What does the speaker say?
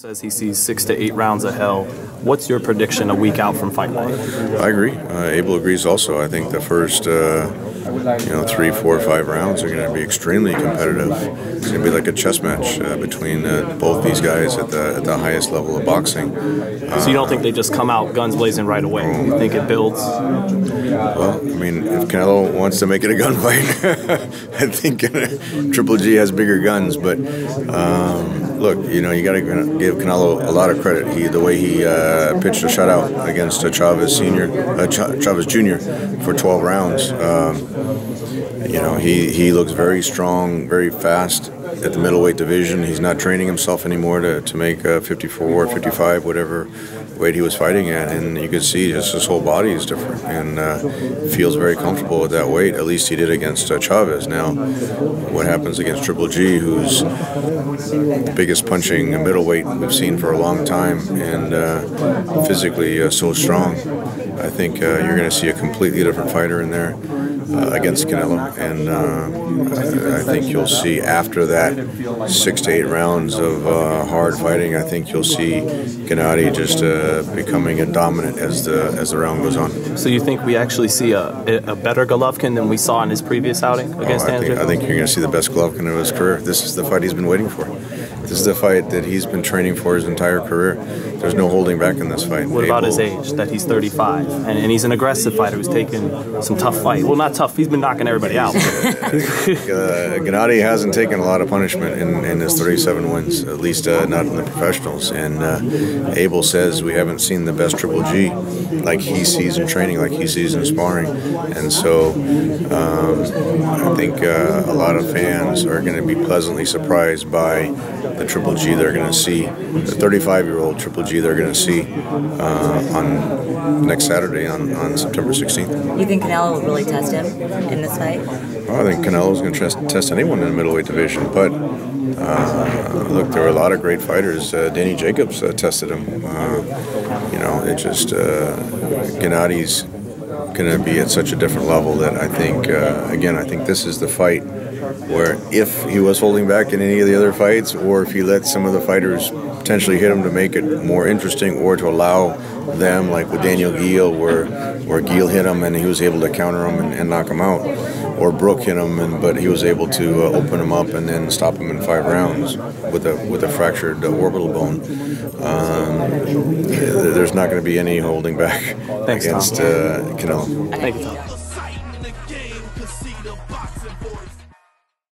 says he sees 6 to 8 rounds of hell. What's your prediction a week out from fight night? I agree. Abel agrees also. I think the first 3, 4, 5 rounds are going to be extremely competitive. It's going to be like a chess match between both these guys at the highest level of boxing. So you don't think they just come out guns blazing right away? You think it builds? Well, I mean, if Canelo wants to make it a gunfight, I think Triple G has bigger guns. But look, you got to give Canelo a lot of credit. The way he pitched a shutout against Chavez Jr. for 12 rounds. He looks very strong, very fast at the middleweight division. He's not training himself anymore to make 54, 55, whatever weight he was fighting at, and you could see just his whole body is different and feels very comfortable at that weight. At least he did against Chavez. Now, what happens against Triple G, who's the biggest punching middleweight we've seen for a long time and physically so strong? I think you're going to see a completely different fighter in there against Canelo, and I think you'll see after that 6 to 8 rounds of hard fighting, I think you'll see Gennady just becoming a dominant as the round goes on. So you think we actually see a better Golovkin than we saw in his previous outing against Andrew? I think you're going to see the best Golovkin of his career. This is the fight he's been waiting for. This is the fight that he's been training for his entire career. There's no holding back in this fight. What about his age, that he's 35? And he's an aggressive fighter who's taken some tough fights. Well, not tough. He's been knocking everybody out. Gennady hasn't taken a lot of punishment in his 37 wins, at least not in the professionals. And Abel says we haven't seen the best Triple G like he sees in training, like he sees in sparring. And so I think a lot of fans are going to be pleasantly surprised by the Triple G they're going to see, the 35-year-old Triple G they're going to see on next Saturday on September 16th. You think Canelo will really test him in this fight? Well, I think Canelo's going to test anyone in the middleweight division, but look, there were a lot of great fighters. Danny Jacobs tested him. Gennady's going to be at such a different level that I think, I think this is the fight where if he was holding back in any of the other fights, or if he let some of the fighters potentially hit him to make it more interesting, or to allow them, like with Daniel Geale, where Geale hit him and he was able to counter him and knock him out, or Brook hit him but he was able to open him up and then stop him in 5 rounds with a fractured orbital bone. There's not going to be any holding back against Canelo. Thank you, Tom.